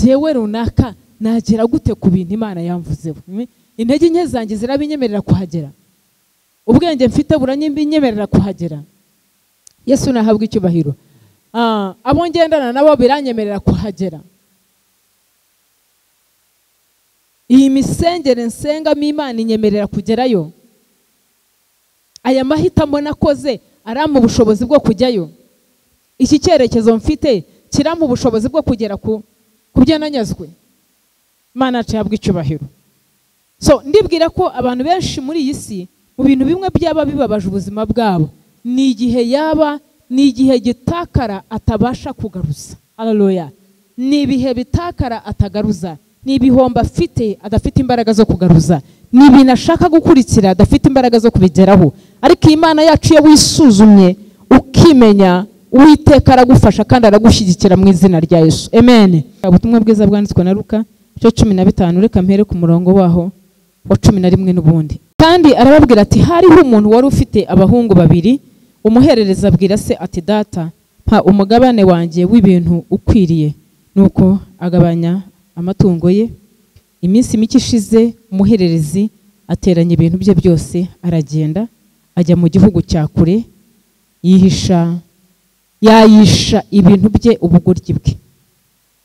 jyewe runaka nagera gute ku bintu Imana yamvuzeho? Intege nke zanjye zirabinyemerera kuhagera? Ubwenge mfite buranyimyemerera kuhagera? Yesu nahabwa icyubahiro. Abo ngendana nabo biranyemerera kuhagera? Iyi misengere nsengamo Imana inyemerera kugerayo? Aya mahitamo nakoze arampa ubushobozi bwo kujyayo? Iki cyerekezo mfite kirampa ubushobozi bwo kugera ku byo nanyazwe? Imana yahabwa icyubahiro. So ndibwira ko abantu benshi muri iyi si mu bintu bimwe byaba bibabaje ubuzima bwabo ni igihe gitakara atabasha kugaruza. Haleluya. Ni ibihe bitakara atagaruza, ni ibihomba afite adafite imbaraga zo kugaruza, ni ibintu ashaka gukurikira adafite imbaraga zo kubigeraho. Ariko Imana yacu iyo wisuzumye ukimenya, Uwiteka aragufasha kandi aragushyigikira mu izina rya Yesu. Amen. Ubutumwa bwiza bwanditswe na Luka 15, reka mpere ku murongo waho wa 11 n'ubundi. Kandi arababwira ati hariho umuntu wari ufite abahungu babiri, umuherereza abwira se ati data mpa umugabane wanjye w'ibintu ukwiriye. Nuko agabanya amatungo ye. Iminsi mike ishize umuhererezi ateranya ibintu bye byose aragenda ajya mu gihugu cya kure, yayisha ibintu bye ubugoryi bwe.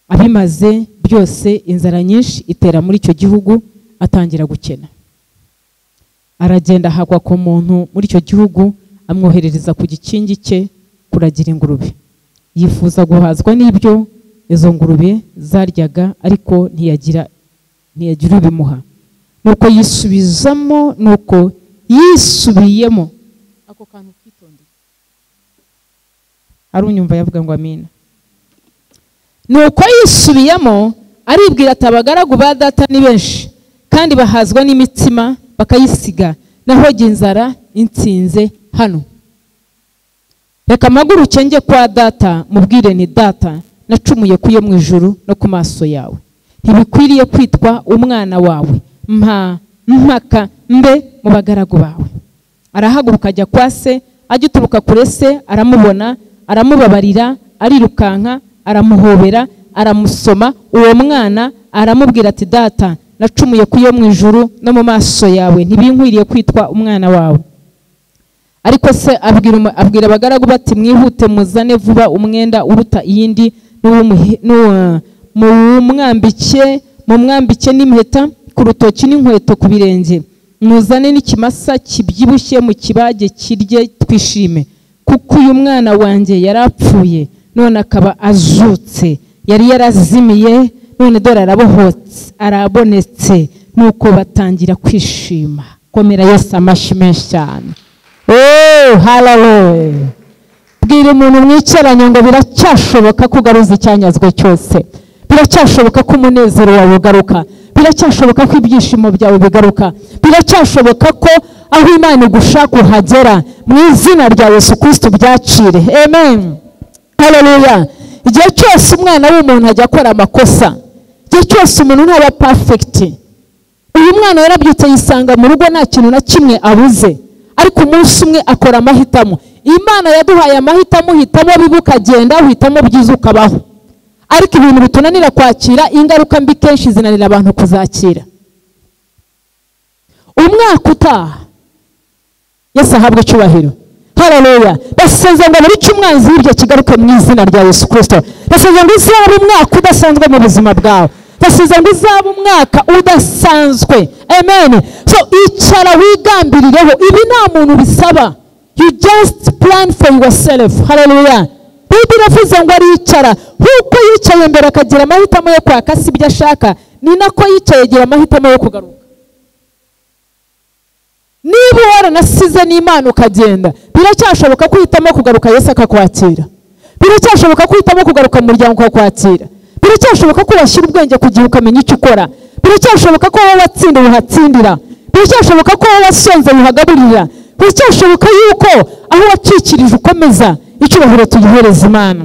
Abimaze byose inzara nyinshi itera muri icyo gihugu, atangira gukena. Aragenda hagwa ku muntu muri icyo gihugu amwoherereza ku gikingi cye kuragira ingurube. Yifuza guhazwa n'ibyo izo ngurube zaryaga, ariko ntiyagira ubimuha. Nuko yisubiyemo ako kantu kitonde. Arunyumva yavuga ngo amina. Nuko yisubiyemo aribwira ati abagaragu ba data ni benshi kandi bahazwa n'imitsima bakayisiga, naho inzara intsinze hano. Reka mpaguruke njye kwa data mubwire ni data nacumuye kuyo mu ijuru no ku maso yawe. Ntibikwiriye kwitwa umwana wawe, mpaka mbe mu bagaragu bawe. Arahaguruka ajya kwa se, agituruka kure se aramubona, aramubabarira, arirukanka, aramuhobera, aramusoma. Uwo mwana aramubwira ati data nacumuye kuyo mu ijuru no mu maso yawe, ntibinkwiriye kwitwa umwana wawe. Ariko se abwira abagaragu bati mwihute muzane vuba umwenda uruta iyindi, mumwambike n'impeta ku rutoki n'inkweto ku birenge, muzane n'ikimasa kibyibushye mu kibage kirye twishime. Kuko uyu mwana wanjye yarapfuye none akaba azutse, yari yarazimiye none dore arabonetse. Nuko batangira kwishima. Komera Yesu amashyi menshi cyane. Oh, hallelujah. Bwira umuntu mwicaranye ngo biracyashoboka kugaruza icyanyazwe cyose. Biracyashoboka ko umunezero wawe ugaruka. Biracyashoboka ko ibyishimo byawe bigaruka. Biracyashoboka ko aho Imana igushaka uhagera. Mu izina rya Yesu Kristo byacire. Amen. Hallelujah. Igihe cyose umwana w'umuntu ajya akora amakosa, igihe cyose umuntu ntaba perfect. Uyu mwana yarabyutse yisanga mu rugo nta kintu na kimwe abuze, ariko umunsi umwe akora amahitamo. Imana yaduhaye amahitamo, hitamo bibi ukagenda, uhitamo byiza ukabaho. Ariko ibintu bitunanira kwakira, ingaruka mbi kenshi zinanira abantu kuzakira. Umwaka utaha Yesu ahabwe icyubahiro. Haleluya. Basezerana ngo buri cyumwanzi w'ibyo kigaruke mu izina rya Yesu Kristo. Basezerana ngo izaba umwaka udasanzwe mu buzima bwawe. Basezerana ngo izaba umwaka udasanzwe. Amen. So icara wigambirireho, ibi nta muntu bisaba. You just plan for yourself. Haleluya. Bibiri avuze ngo aricara, nkuko yicaye imbere akagira amahitamo yo kwaka si ibyo ashaka, ni nako yicaye agira amahitamo yo kugaruka. Niba waranasize n'Imana ukagenda, biracyashoboka kwitamo kugaruka Yesu akakwakira. Biracyashoboka kwitamo kugaruka mu muryango ukakwakira. Biracyashoboka ko washyira ubwenge kugihe ukamenya icyo ukora. Biracyashoboka ko wowe watsinda uhatsindira. Biracyashoboka ko wowe wasonze uhagaburira. Biracyashoboka yuko aho wacikirije ukomeza. Icyubahiro tugihereza Imana.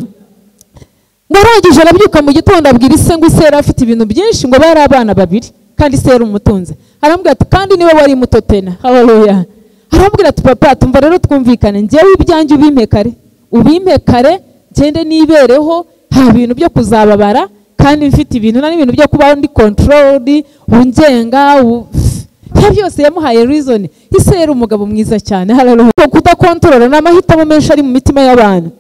Narangije arabyuka mu gitondo abwira ise ngo ise yari afite ibintu byinshi, ngo bari abana babiri kandi ise yari umutunzi. Arambwira ati kandi niwe wari muto tena. Haleluya. Arambwira ati papa tumva rero twumvikane, njyewe ibyanjye ubimpe kare ngende nibereho, nta bintu byo kuzababara, kandi mfite ibintu n'ibintu byo kuba ndi control ungenga byose yamuhaye reason. Ise yari umugabo mwiza cyane. Haleluya. Kudakontorora n'amahitamo menshi ari mu mitima y'abantu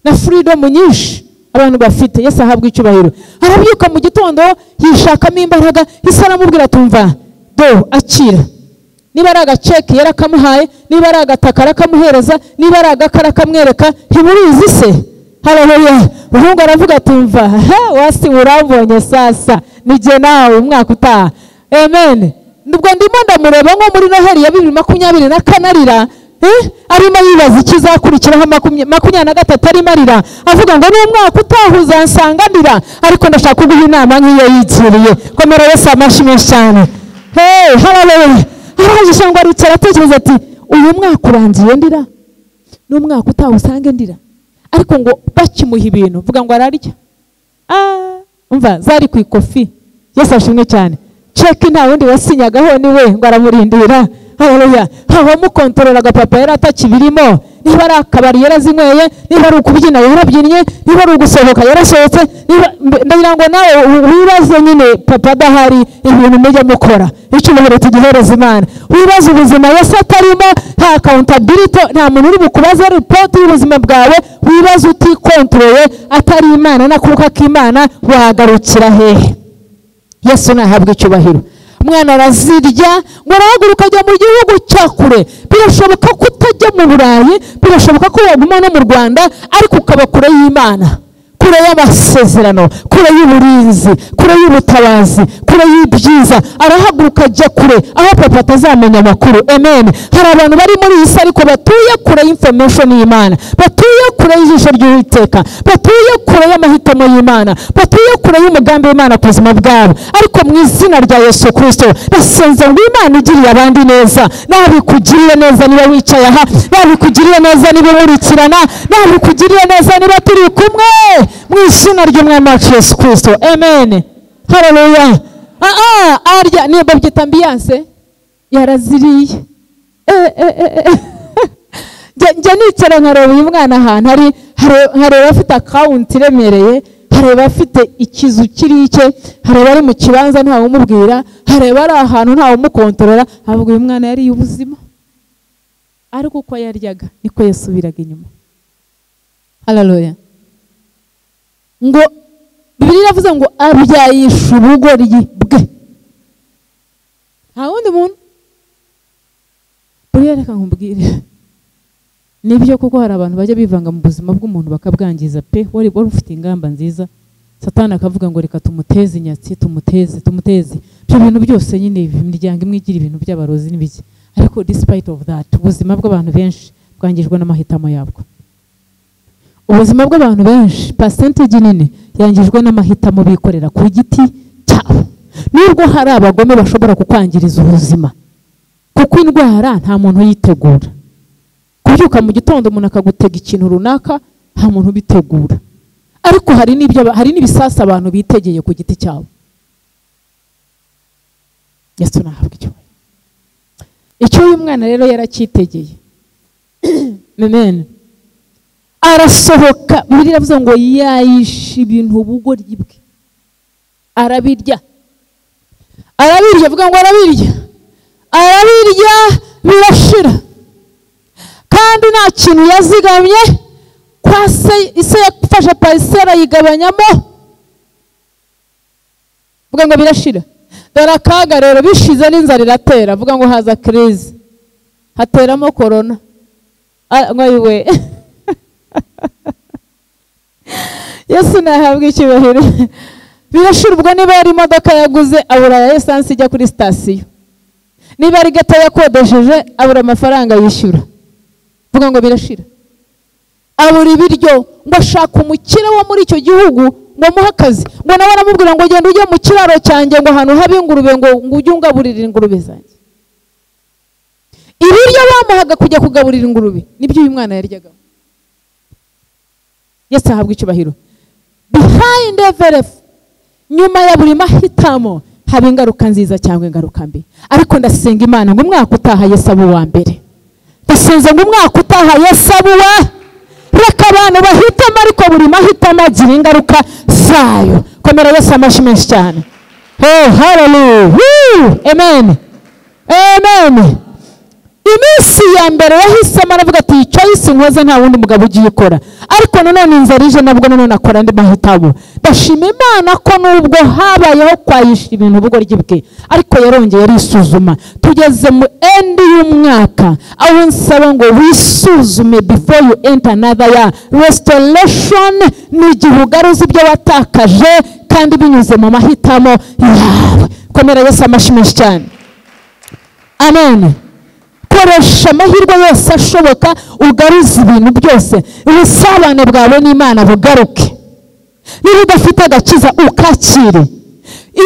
na freedom nyinshi abantu bafite. Yesu ahabwa icyubahiro. Arabyuka mu gitondo yishakamo imbaraga. Ise aramubwira tumva do akira. Niba ari agaceki yarakamuhaye, niba ari agataka arakamuhereza, niba ari agakara kamwereka, ntimurizi se. Haleluya. Umuhungu aravuga tumva wasi urambonye sasa nije nawe umwaka utaha. Amen. Nubwo ndimo ndamureba nko muri Noheli ya 2024 arira, arimo yibaza ikizakurikiraho 2023 arimo arira, avuga ngo ni umwaka utaha uzansanganira, ariko ndashaka kuguha inama nk'iyo yigiriye. Komera Yesu amashimwe cyane. Haleluya. Araje ngo aricara atekereza ati uyu mwaka urangiye ndira, n'umwaka utaha usange ndira. Ariko ngo bakimuha ibintu vuga ngo ararya. Umva zari ku ikofi. Yesu ashimwe cyane. Cheki nta wundi wasinyagaho niwe ngo aramurindira. Haleluya. Habamo kontrolaga papa yari atakibirimo. Niba ari akabari yarazinyweye, niba ari ukubyina yarabyinnye, niba ari ugusohoka yarasohotse, ndagira ngo nawe wibaze nyine papa adahari ibintu mujya mukora. Icyubahiro tugihereza Imana. Wibaze ubuzima Yesu atarimo, nta accountability, nta muntu uri bukubaza report y'ubuzima bwawe. Wibaze utikontrole atari Imana nakuruka k'Imana wagarukira hehe? Yesu nahabwa icyubahiro. Umwana arazirya ngo arahaguruka ajya mu gihugu cya kure. Birashoboka ko utajya mu Burayi, birashoboka ko waguma no mu Rwanda, ariko ukaba kure y'Imana, kure y'amasezerano, kure y'uburinzi, kure y'ubutabazi, kure y'ibyiza. Arahaguruka ajya kure aho papa atazamenya amakuru. Amen. Hari abantu bari muri iyi si ariko batuye kure y'information y'Imana, batuye kure y'ijisho ry'Uwiteka, batuye kure y'amahitamo y'Imana, batuye kure y'umugambi w'Imana ku buzima bwabo. Ariko mu izina rya Yesu Kristo nasenze ngo Imana igiriye abandi neza, nabikugiriye neza niba wicaye aha, nabikugiriye neza niba urikirana, nabikugiriye neza niba turi kumwe mu izina ry'Umwami wacu Yesu Kristo. Amen. Haleluya. Arya niba byita ambiance yaraziriye. Njya nicara nkareba uyu mwana ahantu hareba afite account iremereye, hareba afite ikizu kirike, hareba ari mu kibanza ntawe umubwira, hareba ari ahantu ntawe umukontorora. Avuga uyu mwana yari ubuzima, ariko uko yaryaga niko yasubiraga inyuma. Haleluya. Ngo Bibiliya iravuze ngo abyayisha ubugoryi bwe. Nta wundi muntu. Buriya reka nkubwire, nibyo kuko hari abantu bajya bivanga mu buzima bw'umuntu bakabwangiza pe. Wari ufite ingamba nziza, Satani akavuga ngo reka tumuteze inyatsi, tumuteze ibyo bintu byose. Nyine imiryango imwe igira ibintu by'abarozi n'ibiki, ariko despite of that ubuzima bw'abantu benshi bwangijwe n'amahitamo yabwo. Ubuzima bw'abantu benshi percentage nini yangijwe n'amahitamo bikorera ku giti cyabo. Nubwo hari abagome bashobora kukwangiriza ubuzima, kuko indwara nta muntu yitegura. Kubyuka mu gitondo umuntu akagutega ikintu runaka nta muntu bitegura, ariko hari n'ibisasa abantu bitegeye ku giti cyabo. Yesu nahabwa icyo uyu mwana rero yarakitegeye. Amen. Arasohoka. Bibiliya iravuze ngo yayisha ibintu ubugoryi bwe, arabirya. Avuga ngo arabirya birashira, kandi nta kintu yazigamye. Kwa se ise yafashe parisera yigabanyamo, vuga ngo birashira. Dore akaga rero bishize n'inzara iratera. Vuga ngo haza crise, hateramo corona. Ngoyiwe. Yesu nahabwa icyubahiro. Birashira. Ubwo niba yari imodoka yaguze abura ya essence ijya kuri station, niba ari gato yakodesheje abura amafaranga yishyura. Vuga ngo birashira. Abura ibiryo, ngo ashaka umukire wo muri icyo gihugu ngo muhe akazi, ngo nawe aramubwira ngo genda ujye mu kiraro cyanjye ngo ahantu habe ingurube, ngo ujye ungaburira ingurube zanjye. Ibiryo bamuhaga kujya kugaburira ingurube nibyo uyu mwana yaryaga. Yesu ahabwa icyubahiro. Behind every, nyuma ya buri mahitamo haba ingaruka nziza cyangwa ingaruka mbi. Ariko ndasenga Imana ngo umwaka utaha Yesu abe uwa mbere. Ndasenze ngo umwaka utaha Yesu abe reka abantu bahitamo, ariko buri mahitamo agira ingaruka zayo. Komera Yesu amashyi menshi cyane. Oh, hallelujah. Amen. Amen. Iminsi ya mbere yahisemo aravuga ati choice nkoze nta wundi mugabo ugiye ikora, ariko nanone inzara ije nabwo nanone akora andi mahitamo. Ndashima Imana ko nubwo habayeho kwayisha ibintu ubugoryi bwe, ariko yarongeye arisuzuma. Tugeze mu end y'umwaka aho nsaba ngo wisuzume before you enter another year. Restoration ni igihe ugaruza ibyo watakaje kandi binyuze mu mahitamo yawe. Komera Yesu amashyi menshi cyane. Amen. Koresha amahirwe yose ashoboka ugaruza ibintu byose. Ubusabane bwawe n'Imana bugaruke. Niba udafite agakiza ukakire.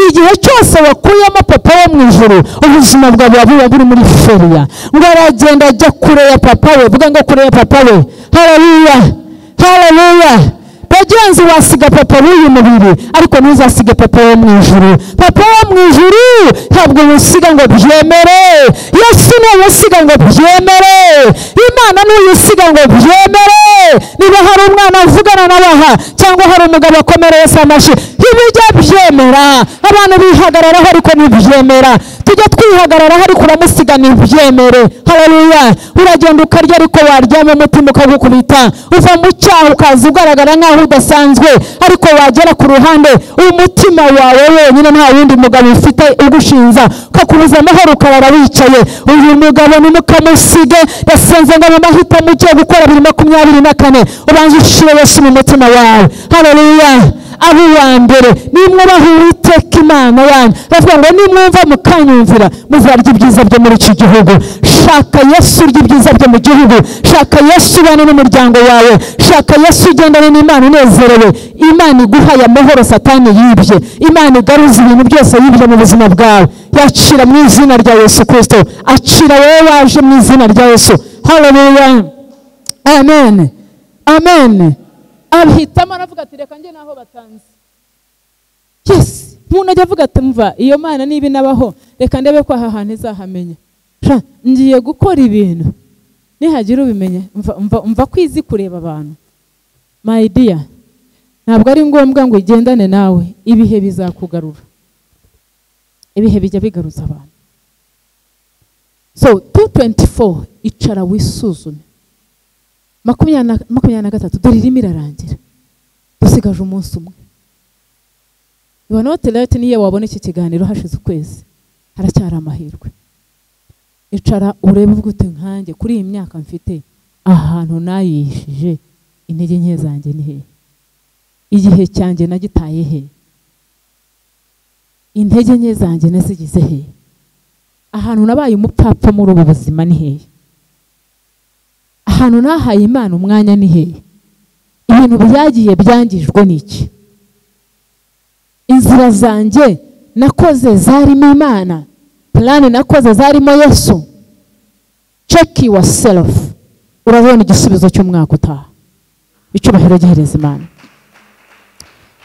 Igihe cyose wakuyemo papa wo mu ijuru, ubuzima bwawe buba buri muri feria. Ngo aragenda ajya kure ya papa we. Vuga ngo kure ya papa we. Hallelujah. Hallelujah. Bagenzi wasiga papa w'uyu mubiri, ariko ntuzasige papa wo mu ijuru. Papa wo mu ijuru ntabwo umusiga ngo byemere. Yesu ni umusiga ngo byemere. Imana ni umusiga ngo byemere. Niba hari umwana uvugana n'abaha cyangwa hari umugabo akomera Yesu amashyi, ibijya byemera. Abantu bihagararaho ariko ntibyemera. Tujya twihagararaho ariko uramusiga ntibyemere. Haleluya. Uragenda ukarya ariko waryama umutima ukagukubita. Uva mu cyaha ukaza ugaragara nkaho udasanzwe, ariko wagera ku ruhande umutima wawe wenyine nta wundi mugabo ufite ugushinza, ukakubuza amahoro ukarara wicaye. Uyu mugabo nimukamusige, yasenze ngo mu mahitamo ugiye gukora 2024 ubanza ushire Yesu mu mutima wawe. Haleluya. Abo wa mbere nimwubaha Uwiteka Imana yanyu, bavuga ngo nimwumva mukanyumvira muzarya ibyiza byo muri iki gihugu. Shaka Yesu urya ibyiza byo mu gihugu. Shaka Yesu ubane n'umuryango wawe. Shaka Yesu ugendane n'Imana unezerewe. Imana iguhaye amahoro Satani yibye. Imana igaruza ibintu byose yibye mu buzima bwawe. Yakira mu izina rya Yesu Kristo. Akira wowe waje mu izina rya Yesu. Hallelujah. Amen. Amen. Abihitamo aravuga ati reka njye naho batanze. Yes. Umuntu ajya avuga ati mva iyo Mana niba inabaho reka ndebe ko aha hantu izahamenya. Ngiye gukora ibintu nihagira ubimenya mva kwizi kureba abantu. My dear, ntabwo ari ngombwa ngo ugendane nawe, ibihe bizakugarura. Ibihe bijya bigaruza abantu. So 224 icara wisuzume. 23 dore irimo irarangira, dusigaje umunsi umwe. You not late niyo wabona iki kiganiro hashize ukwezi, haracyari amahirwe. Icara urebe ubwute nkanjye kuri iyi myaka mfite ahantu nayishije intege nke zanjye ni he, igihe cyanjye nagitaye he, intege nke zanjye nasigize he, ahantu nabaye umupfapfa muri ubu buzima ni he, ahantu nahaye Imana umwanya ni he, ibintu byagiye byangijwe n'iki, inzira zanjye nakoze zarimo Imana, plan nakoze zarimo Yesu. Check yourself. Urabona igisubizo cy'umwaka utaha. Icyubahiro gihereza Imana.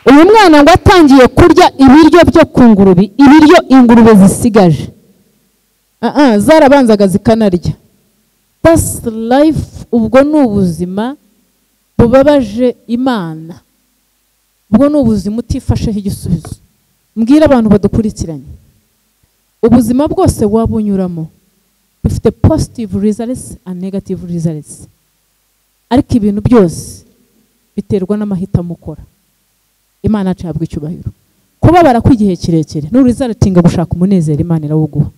Uyu mwana ngo atangiye kurya ibiryo byo kungurube, ibiryo ingurube zisigaje. Zarabanzaga zikanarya. That's life. Ubwo n'ubuzima bubabaje Imana. Ubwo n'ubuzima utifasheho igisubizo. Mbwira abantu badukurikiranye, ubuzima bwose wabunyuramo bifite positive results and negative results, ariko ibintu byose biterwa n'amahitamo ukora. Imana acabwa icyubahiro. Kubabara kw'igihe kirekire n'urizatinga gushaka umunezero Imana irawuguha.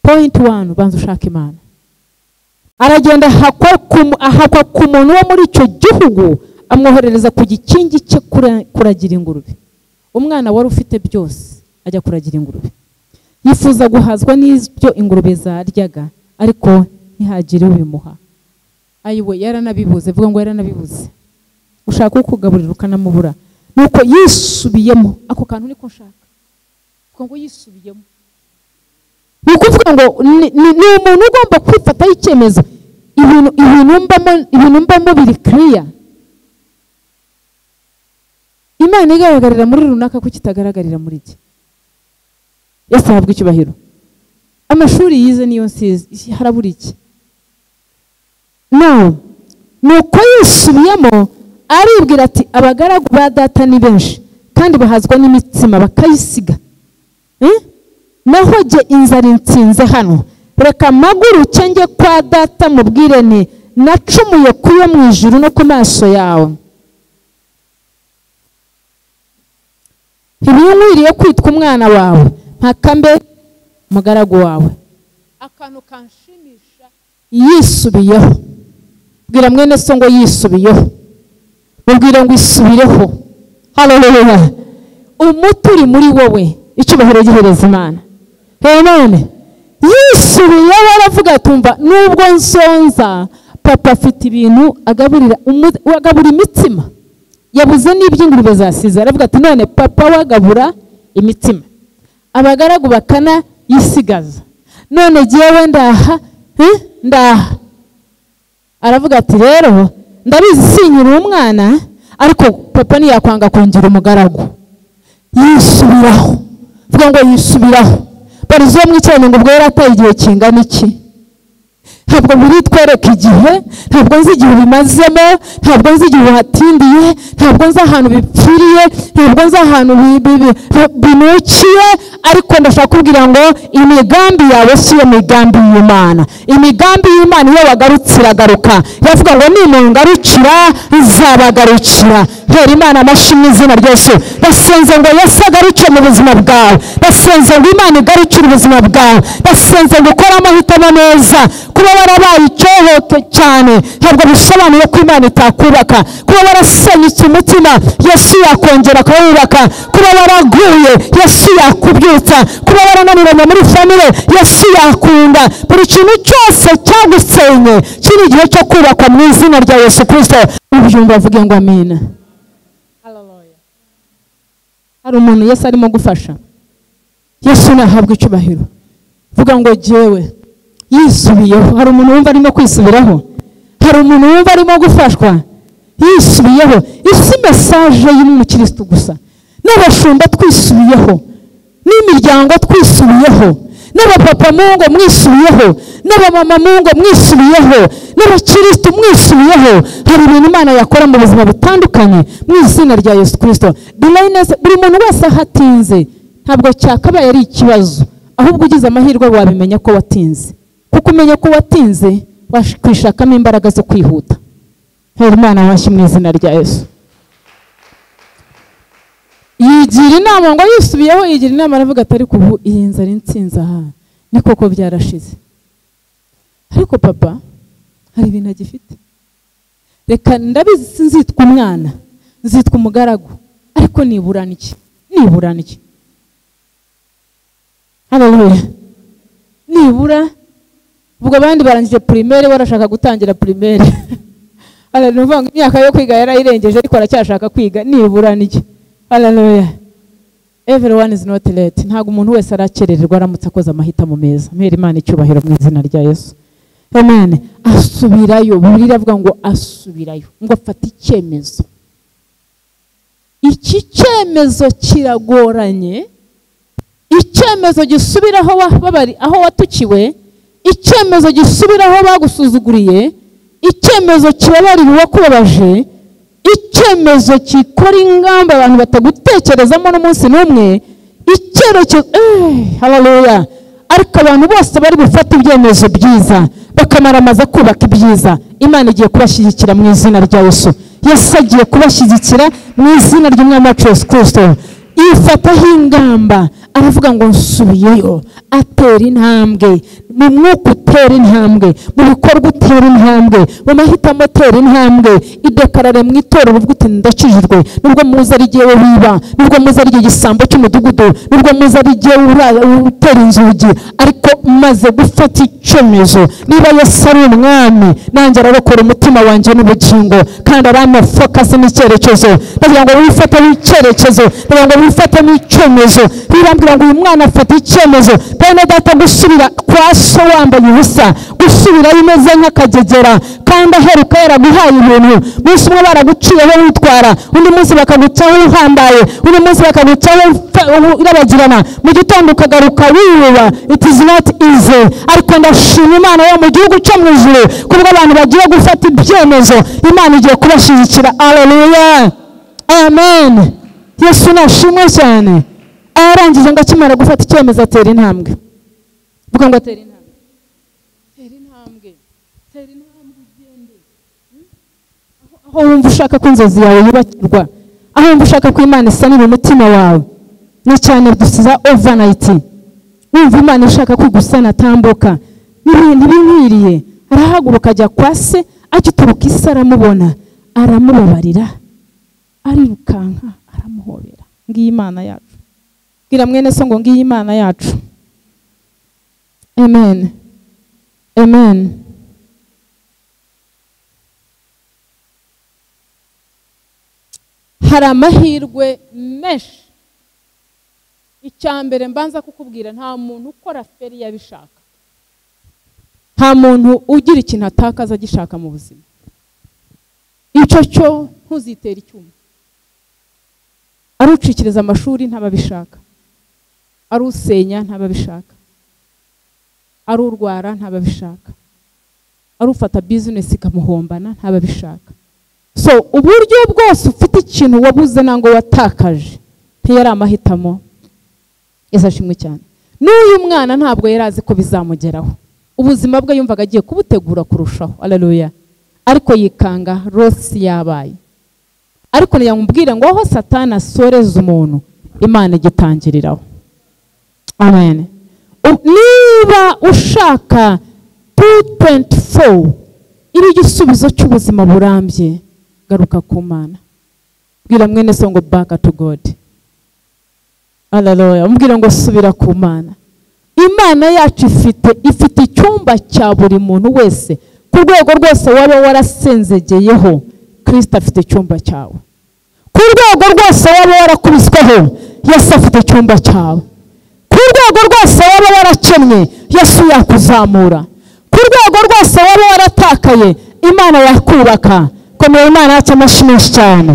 Point 1, banza ushaka Imana. Aragenda ahakwa ku muntu wo muri icyo gihugu, amwoherereza ku gikingi cye kuragira ingurube. Umwana wari ufite byose ajya kuragira ingurube. Yifuza guhazwa n'ibyo ingurube zaryaga, ariko ntihagire ubimuha. Ayiwe yaranabibuze, vuga ngo yaranabibuze. Ushaka kugaburira ukanamubura. Nuko yisubiyemo, ako kantu niko nshaka. Vuga ngo yisubiyemo. Nukuvuga ngo ni umuntu ugomba kwifataho icyemezo. Ibintu mbamo biri clear. Imana igaragarira muri runaka ko kitagaragarira muri iki. Yesu ahabwa icyubahiro. Amashuri yize niyo nsize harabura iki. Now nuko yisubiyemo aribwira ati abagaragu ba data ni benshi kandi bahazwa n'imitsima bakayisiga, naho jye inzara insinze hano, reka maguruke njye kwa data mubwire nti nacumuye ku yo mu ijuru no ku maso yawe. Ntibinkwiriye kwitwa umwana wawe, mpaka mbe umugaragu wawe. Akantu kanshimisha, yisubiyeho. Bwira mwene so ngo yisubiyeho, mubwire ngo isubireho. Haleluya. Umuti uri muri wowe, icyubahiro gihereza Imana. Amen. Yisubiyeho aravuga atumva nubwo nsonza papa afite ibintu agaburira imitsima, yabuze n'iby'ingurube zasize, aravuga ati none papa wagabura imitsima, abagaragu bakana yisigaza, none jyewe ndaha. Aravuga ati rero ndabizi sinyira umwana, ariko papa ntiyakwanga kongera umugaragu. Yisubiraho, vuga ngo yisubiraho. Barizo mwicyane ngo bwera ataye igihe kingana iki? Ntabwo muri twereka igihe, ntabwo nzi igihe bimazemo, ntabwo nzi igihe uhatindiye, ntabwo nzi ahantu bipfiriye, ntabwo nzi ahantu binukiye, ariko ndashaka kubwira ngo imigambi yawe si yo migambi y'Imana. Imigambi y'Imana iyo wagarutse iragaruka. Yavuga ngo nimungarukira nzabagarukira. Hera Imana amashimwe izina ryose. Ndasenze ngo Yesu agaruke mu buzima bwawe, ndasenze ngo Imana igarukire ubuzima bwawe, ndasenze ngo ukore amahitamo meza. Kuba warabaye icyohoke cyane ntabwo bisobanuye ko Imana itakubaka. Kuba warasenyutse umutima Yesu yakongera akawubaka. Kuba waraguye Yesu yakubyutsa. Kuba warananiranye muri famille Yesu yakunda. Buri kintu cyose cyagusenye kiri igihe cyo kubakwa mu izina rya Yesu Kristo. Ubyumva avuge ngo amina. Haleluya. Hari umuntu Yesu arimo gufasha. Yesu nahabwa icyubahiro. Vuga ngo jyewe yisubiyeho. Hari umuntu wumva arimo kwisubiraho? Hari umuntu wumva arimo gufashwa? Yisubiyeho. Isi message y'umukristo gusa. N'abashumba twisubiyeho, n'imiryango twisubiyeho, n'abapapa mungo mwisubiyeho, n'abamama mungo mwisubiyeho, n'abakristo mwisubiyeho. Hari ibintu Imana yakora mu buzima butandukanye mu izina rya Yesu Kristo. Buri muntu wese ahatinze ntabwo cyakabaye ari ikibazo, ahubwo ugize amahirwe wabimenya ko watinze. Kuko umenya ko watinze wakwishakamo imbaraga zo kwihuta. Hera Imana amashyi mu izina rya Yesu. Yigira inama ngo yisubiyeho, yigira inama aravuga ati ariko ubu iyi nzara insinze aha ni koko byarashize, ariko papa hari ibintu agifite. Reka ndabizi sinzitwa umwana, nzitwa umugaragu, ariko niburana iki? Haleluya. Nibura ubwo abandi barangije primaire barashaka gutangira primaire. Haleluya. Imyaka yo kwiga yarayirengeje ariko aracyashaka kwiga. Niburana iki? Haleluya. Everyone is not late. Ntago umuntu wese arakerererwa aramutse akoze amahitamo meza. Mpera Imana icyubahiro mu izina rya Yesu. Amen. Asubirayo. Bibiliya avuga ngo asubirayo, ngo afata icyemezo. Iki cyemezo kiragoranye. Icyemezo gisubiraho aho watukiwe, icyemezo gisubiraho bagusuzuguriye, icyemezo kibabarira uwakubabaje, icyemezo kikora ingamba abantu batagutekerezamo n'umunsi n'umwe, icyerekezo haleluya. Ariko abantu bose bari bufata ibyemezo byiza bakamaramaza kubaka ibyiza, Imana igiye kubashyigikira mu izina rya Yesu. Yesu agiye kubashyigikira mu izina ry'Umwami wacu Yesu Kristo. Ifataho ingamba, aravuga ngo nsubiyeyo. Atera intambwe mu mwuka, utera intambwe mu bikorwa, utera intambwe mu mahitamo, atera intambwe. Idekarare mu itorero uvuga uti ndakijijwe. Nubwo muza ari igihe wiba, nubwo muza ari igihe gisambo cy'umudugudu, nubwo muza ari igihe utera inzugi, ariko maze gufata icyemezo. Niba Yesu ari umwami, nanjye ararokora umutima wanjye n'ubugingo, kandi arama focus n'icyerekezo. Ndavuga ngo wifate n'icyerekezo, ndavuga ngo wifate n'icyemezo. Birambwira aramubwira ngo uyu mwana afata icyemezo bene data gusubira kwa so wambaye ubusa, gusubira imeze nk'akagegera kandi aheruka yaraguhaye ibintu. Munsi umwe baraguciyeho witwara, undi munsi bakagucaho uhambaye, undi munsi bakagucaho irabagirana, mu gitondo ukagaruka wiyuba. It is not easy, ariko ndashima Imana yo mu gihugu cyo mu ijuru kubwo abantu bagiye gufata ibyemezo. Imana igiye kubashyigikira. Haleluya, amen. Yesu nashimwe cyane. Arangije ngo akimara gufata icyemezo atera intambwe. Vuga ngo atera intambwe. Tera intambwe. Tera intambwe ugende. Aho wumva ushaka ko inzozi yawe yubakirwa, aho wumva ushaka ko Imana isanira umutima wawe, ni cyane dusiza overnight. Wumva Imana ishaka kwigusana, tambuka. N'ibintu binkwiriye, arahaguruka ajya kwa se, agituruka isi aramubona, aramubabarira, arirukanka, aramuhobera. Ngiye Imana yacu. Bwira mwene so ngo ngiye Imana yacu. Amen, amen. Hari amahirwe menshi. Icyambere mbanza kukubwira, nta muntu ukora feri yabishaka. Nta muntu ugira ikintu atakaza agishaka mu buzima. Icyo cyo ntuzitera icyuma. Arucikiriza amashuri ntababishaka, arusenya ntababishaka, arurwara ntababishaka, arufata business ikamuhombana ntababishaka. So uburyo bwose ufite ikintu wabuze nango watakaje ntiyari amahitamo. Izashimwe cyane. N'uyu mwana ntabwo yarazi ko bizamugeraho. Ubuzima bwe yumvaga agiye kubutegura kurushaho. Haleluya. Ariko yikanga rosi yabaye. Ariko niyamubwira ngo aho Satani asoreza umuntu, Imana igitangiriraho. Amen. Niba ushaka 224 iri gisubizo cy'ubuzima burambye, garuka ku Mana. Bwira mwene so ngo back to God. Haleluya. Mbwira ngo subira ku Mana. Imana yacu ifite icyumba cya buri muntu wese. Ku rwego rwose waba warasenzegeyeho, Kristo afite icyumba cyawe. Ku rwego rwose waba warakubisweho, Yesu afite icyumba cyawe. Ku rwego rwose waba warakennye, Yesu yakuzamura. Ku rwego rwose waba waratakaye, Imana yakubaka. Komera Imana yacu amashyi cyane.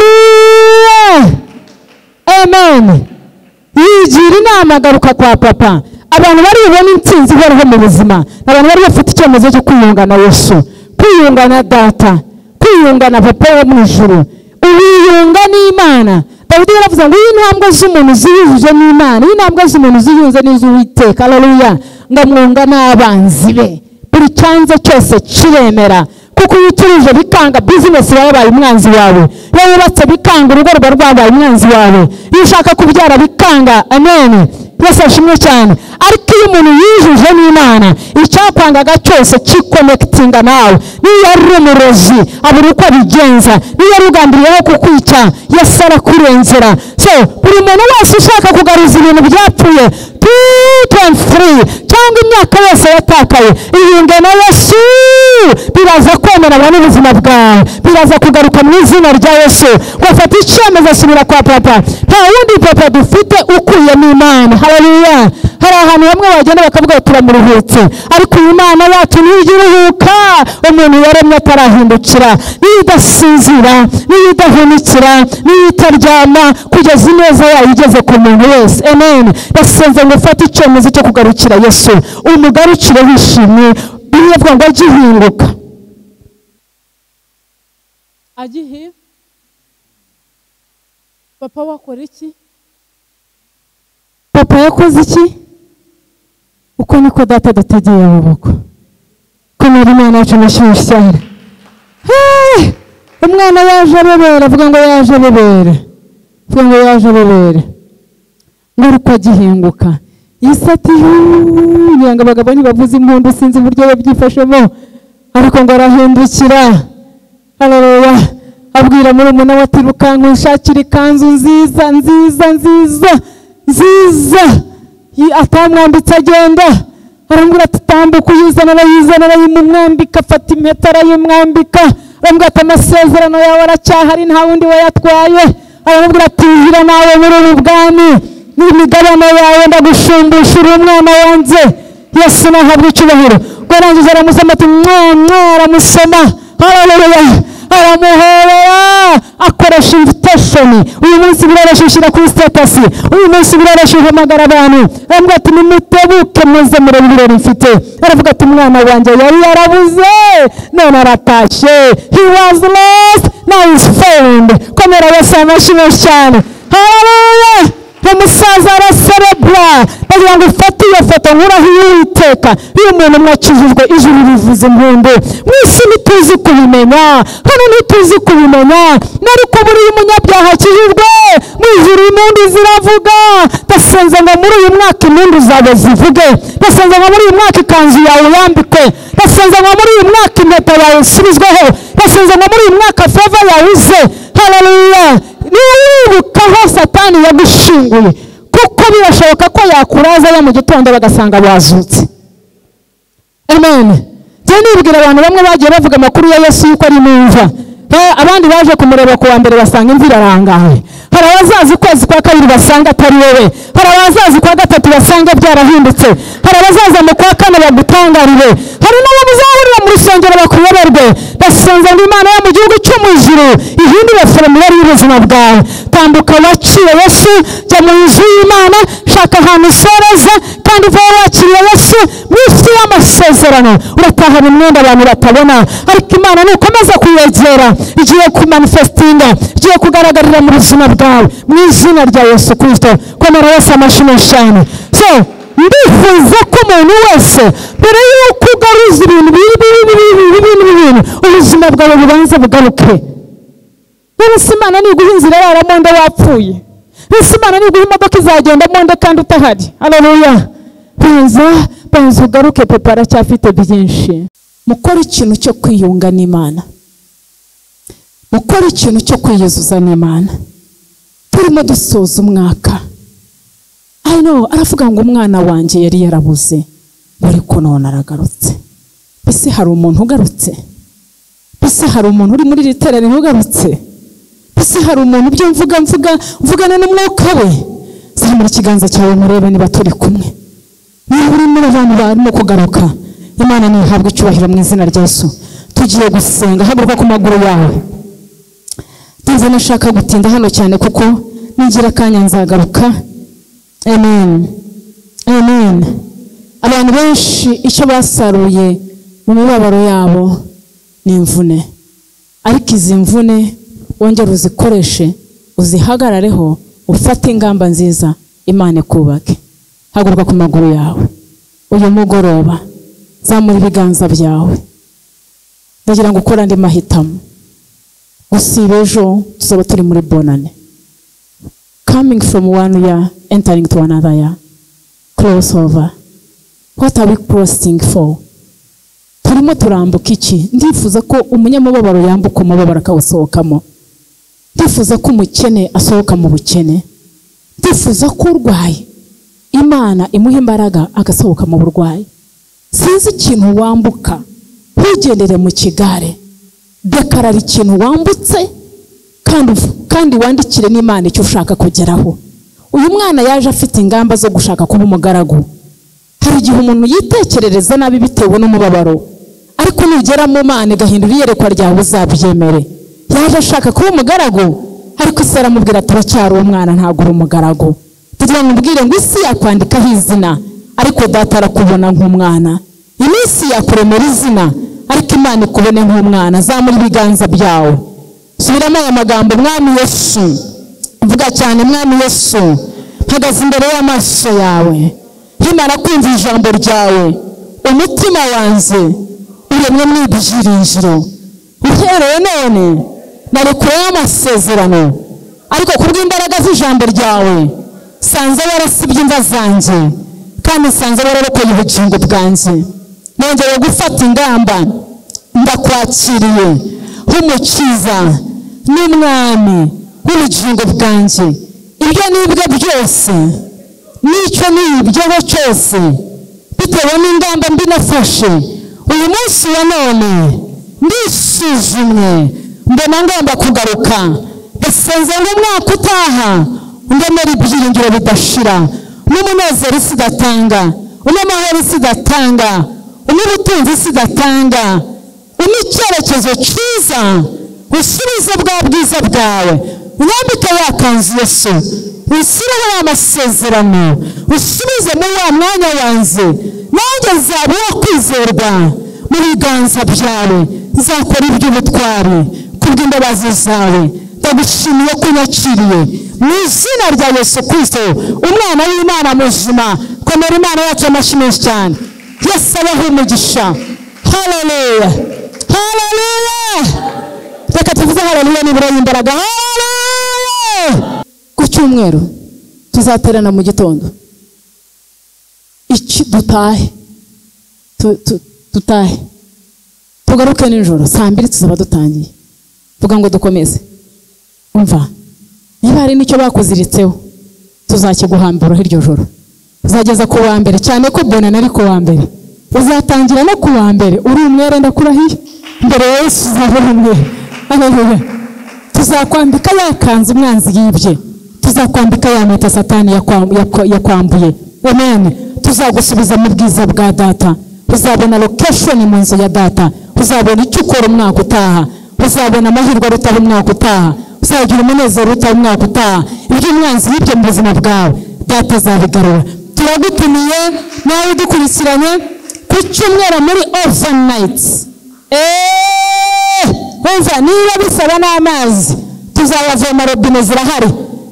Haleluya, amen. Yigira inama agaruka kwa papa. Abantu bari bubone intsinzi bariho mu buzima, abantu bari bafite icyemezo cyo kwiyunga na Yesu, kwiyunga na data, kwiyunga na papa wo mu ijuru, ubiyunga n'Imana. Dawidi yaravuze ngo intambwe z'umuntu ziyujuje n'Imana, intambwe z'umuntu ziyunze n'iz'Uwiteka. Haleluya. Ngamwunga n'abanzi be, buri cyanze cyose kiremera. Kuko uturije bikanga business yabaye umwanzi wawe, iyo yubatse bikanga urugo rwabaye umwanzi wawe, iyo ushaka kubyara bikanga. Amen. Yesu ashimwe cyane. Ariko iyo umuntu yijuje n'Imana, icyakwangaga cyose kikonekitinga nawe. Niyo ari umurozi abura uko abigenza, niyo rugambiriyeho kukwica, Yesu arakurengera. So buri muntu wese ushaka kugaruza ibintu byapfuye 223 cyangwa imyaka yose yatakaye, iyunge na Yesu. Biraza kwemerana n'ubuzima bwawe, biraza kugaruka mu izina rya Yesu. Wafata icyemezo asubira kwa papa. Nta wundi papa dufite ukuye n'Imana. Haleluya. Hari ahantu bamwe bagenda bakavuga turamuruhutse, ariko Imana yacu ntiyiruhuka. Umuntu yaremye atarahindukira, nidasinzira, nidahunikira, nitaryama, kugeza ineza yayo igeze ku muntu wese. Amen. Ndasenze ngo ufate icyemezo cyo kugarukira Yesu, umugarukire wishimye. Bivuga ngo agihinguka. Agihe papa wakora iki? Papa yakoze iki? Uko niko data dutegeye amaboko. Komera Imana yacu amashyi cyane. Umwana yaje abebera, avuga ngo yaje abebera, avuga ngo yaje abebera. Nguruko agihinguka. Yisati yanga abagabo ntibavuze impundu, sinzi uburyo babyifashemo, ariko ngo arahindukira. Haleluya. Abwira muri umuna watirukanka unshakira ikanzu nziza nziza nziza nziza, atamwambitse agenda. Arambwira ati tambuka uyizana, arayizana, arayimwambika, afata impeta arayimwambika. Arambwira ati amasezerano yawe aracyahari, nta wundi wayatwaye. Arambwira ati hira nawe muri ubu bwami, n'imigabane yawe ndagushumbusha uri umwana wanjye. Yesu nahabwa icyubahiro. Rwarangiza aramusoma ati aramusoma. Haleluya. Aramuhobera akoresha invitation. Uyu munsi biroroshye ushyira kuri status. Uyu munsi biroroshye uhamagara abantu. Aravuga ati nimutebuke muze murebe ibirori mfite. Aravuga ati umwana wanjye yari yarabuze none aratashe. He was lost, now he's found. Komera Yesu amashimwe cyane. Haleluya. Umusaza araserebra. Bagira ngo ufate iyo foto nkuraho Uwiteka. Iyo umuntu mwakijijwe ijuru rivuze impundu. Mwisi ntituzi kubimenya. Hano ntituzi kubimenya. Ariko buri umunyabyaha akijijwe mu ijuru impundu ziravuga. Ndasenze ngo muri uyu mwaka impundu zawe zivuge. Ndasenze ngo muri uyu mwaka ikanzu yawe yambikwe. Ndasenze ngo muri uyu mwaka impeta yawe isubizweho. Ndasenze ngo muri uyu mwaka favor yawe ize. Haleluya. Niwibuka aho Satani yagushinguye, kuko birashoboka ko yakuraza ya mu gitondo bagasanga bazutse. Amen. Cyane nibwira abantu bamwe bagiye bavuga amakuru ya Yesu yuko ari mumva. Abandi baje kumureba ku wa mbere basanga imvira arangaye. Hari abazazi kwezi kwa kabiri basanga atari wewe. Hari abazazi kwa gatatu basanga byarahindutse. Hari abazaza mu kwa kane bagutangarire. Hari n'abazahurira mu rusengero bakuyoberwe. Basenze ngo Imana yo mu gihugu cyo mu ijuru ihindure formulaire y'ubuzima bwawe. Tambuka waciye Yesu, jya mu nzu y'Imana, shaka ahantu usoreza kandi vuba wakiriye Yesu mu isi y'amasezerano. Urataha imyenda abantu batabona, ariko Imana nukomeza kuyegera igiye kumanifestinga, igiye kugaragarira mu buzima bwawe mu izina rya Yesu Kristo. Komera Yesu amashimwe cyane. So ndifuza ko umuntu wese mbere y'uko ugaruza ibintu ubuzima bwawe bubanza bugaruke. Yesu Imana niguha inzira yaramonde wapfuye. Yesu Imana niguha imodoka izagenda monde kandi utahari. Haleluya. Banza ugaruke, papa aracyafite byinshi. Mukora ikintu cyo kwiyunga n'Imana. Mukora ikintu cyo kwiyuzuza n'Imana. Turimo dusoza umwaka. I know aravuga ngo umwana wanjye yari yarabuze ariko none aragarutse. Bese hari umuntu ugarutse? Bese hari umuntu uri muri literary ugarutse? Bese hari umuntu byo mvugana n'umwuka we? Ziri muri kiganza cyawe murebe niba turi kumwe. Niba uri muri abantu barimo kugaruka, Imana nihabwe icyubahiro mu izina rya Yesu. Tugiye gusenga, haguruka ku maguru yawe. Ndumva nashaka gutinda hano cyane kuko nigira kanya nzagaruka. Amen. Amen. Abantu benshi icyo basaruye mu mibabaro yabo ni imvune. Ariko izi mvune wongera uzikoreshe, uzihagarareho, ufate ingamba nziza, Imana kubake. Haguruka ku maguru yawe. Uyu mugoroba zamura ibiganza byawe. Ndagira ngo ukora andi mahitamo. Usibe ejo tuzaba turi muri bonane. Coming from one year, entering to another year. Crossover. What are we crossing for? Turimo turambuka iki? Ndifuza ko umunyamubabaro yambuka umubabaro akawusohokamo. Ndifuza ko umukene asohoka mu bukene. Ndifuza ko urwaye Imana imuha imbaraga agasohoka mu burwayi. Sinzi ikintu wambuka, ntugendere mu kigare. Dekarara ikintu wambutse kandi wandikire n'Imana icyo ushaka kugeraho. Uyu mwana yaje afite ingamba zo gushaka kuba umugaragu. Hari igihe umuntu yitekerereza nabi bitewe n'umubabaro, ariko nugera mu Mana igahindura iyerekwa ryawe uzabyemere. Yaje ashaka kuba umugaragu, ariko Isi aramubwira ati uracyari umwana ntabwo uri umugaragu. Tugira ngo mbwire ngo Isi yakwandikaho izina, ariko Data arakubona nk'umwana. Iminsi yakuremera izina, ariko Imana ikubone nk'umwana. Zamura ibiganza byawe. Subiramo aya magambo. Mwami Yesu, mvuga cyane, Mwami Yesu, mpagaze imbere y'amaso yawe, nkimara kumva ijambo ryawe, umutima wanjye uremwe n'ibyiringiro. Uhereye none narekuyeho amasezerano, ariko kubw'imbaraga z'ijambo ryawe sanze warasibye imva zanjye, kandi sanze wararokoye ubugingo bwanjye. Nongeye gufata ingamba, ndakwakiriye nk'umukiza n'umwami w'ubugingo bwanjye. Ibyo nibwe byose n'icyo nibyeho cyose bitewe n'ingamba mbi nafashe, uyu munsi wa none ndisuzumye, mbona ngomba kugaruka. Ndasenze ngo umwaka utaha undemere ibyiringiro bidashira, n'umunezero isi idatanga, n'amahoro isi idatanga, n'ubutunzi isi idatanga, n'icyerekezo cyiza, usubize bwa bwiza bwawe, unyambike ya kanzu Yesu, usireho ya masezerano, usubize muri wa mwanya wanjye, nanjye nzaba uwo kwizerwa mu biganza byawe, nzakora iby'ubutwari kubw'imbabazi zawe. Ndagushimiye ko unyakiriye mu izina rya Yesu Kristo, umwana w'Imana muzima. Komera Imana yacu amashyi menshi cyane. Yesu abahe umugisha. Haleluya, haleluya. Reka tuvuze haleluya nibura y'imbaraga. Haleluya. Ku cyumweru tuzaterana mu gitondo, dutahe tugaruke nijoro saa 2 tuzaba dutangiye. Vuga ngo dukomeze. Umva, niba hari n'icyo bakuziritseho tuzakiguhamburaho iryo joro, uzageza ku wa mbere, cyane ko bona nari ku wa mbere, uzatangira no ku wa mbere uri umwere. Ndakurahiye mbere ya Yesu uzaba umwere. Haleluya. Tuzakwambika ya kanzu umwanzi yibye, tuzakwambika ya mpeta Satani yakwambuye. Amen. Tuzagusubiza mu bwiza bwa data, uzabona location mu nzu ya data, uzabona icyo ukora umwaka utaha, uzabona amahirwe arutaha umwaka utaha, uzagira umunezero utaha umwaka utaha. Ibyo umwanzi yibye mu buzima bwawe data azabigarura. Turagutumiye nawe dukurikiranye ku cyumweru muri overnight. Umva, niba bisaba n'amazi tuzayavoma, robine zirahari.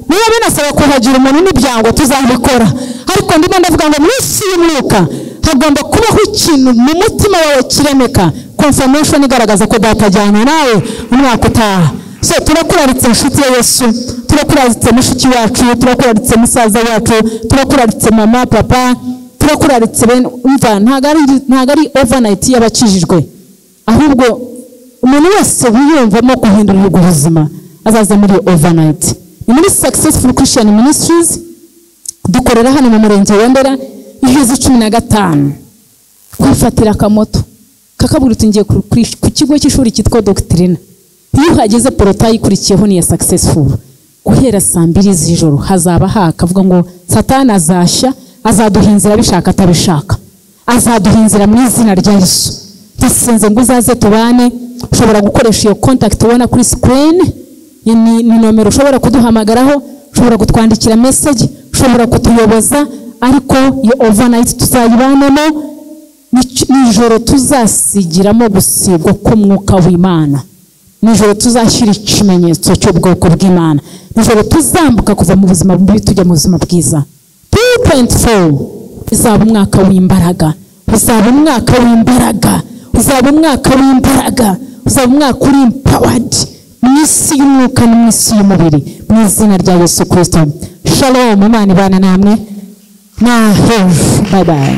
Niba binasaba kuhagira umuntu n'ibyango tuzabikora, ariko ndimo ndavuga ngo mu isi y'umwuka hagomba kubaho ikintu mu mutima wawe kiremeka, confirmation igaragaza ko data ajyana nawe umwaka utaha. So turakuraritse inshuti ya Yesu, turakuraritse mushiki wacu, turakuraritse musaza wacu, turakuraritse mama papa, turakuraritse umva. Ntago ari overnight y'abakijijwe, ahubwo umuntu wese wiyumvamo guhindura ubuzima azaza muri overnight. Ni muri Successful Christian Ministries, dukorera hano mu murenge wa Ndera, iheze 15. Kwifatira akamoto kakabura utingiye ku kigo cy'ishuri cyitwa Doctrine. Iyo hageze porotayi ikurikiyeho ni ya Successful, guhera saa 2 z'ijoro hazaba hakavuga ngo Satani azashya, azaduhinzira bishaka atabishaka, azaduhinzira mu izina rya Yesu. Dusenze ngo uzaze tubane. Ushobora gukoresha iyo contact ubona kuri screen, ni nomero ushobora kuduhamagaraho, ushobora kutwandikira message, ushobora kutuyoboza. Ariko iyo overnight tuzayibanemo, nijoro tuzasigiramo gusigwa k'umwuka w'Imana, nijoro tuzashyira ikimenyetso cy'ubwoko bw'Imana, nijoro tuzambuka kuva mu buzima bubi tujya mu buzima bwiza. 2.4 izaba umwaka w'imbaraga, uzaba umwaka w'imbaraga, uzaba umwaka w'imbaraga, uzaba umwaka uri empowered mu isi y'umwuka no mu isi y'umubiri, mu izina rya Yesu Kristo. Shalom. Imana ibana namwe. Bye bye.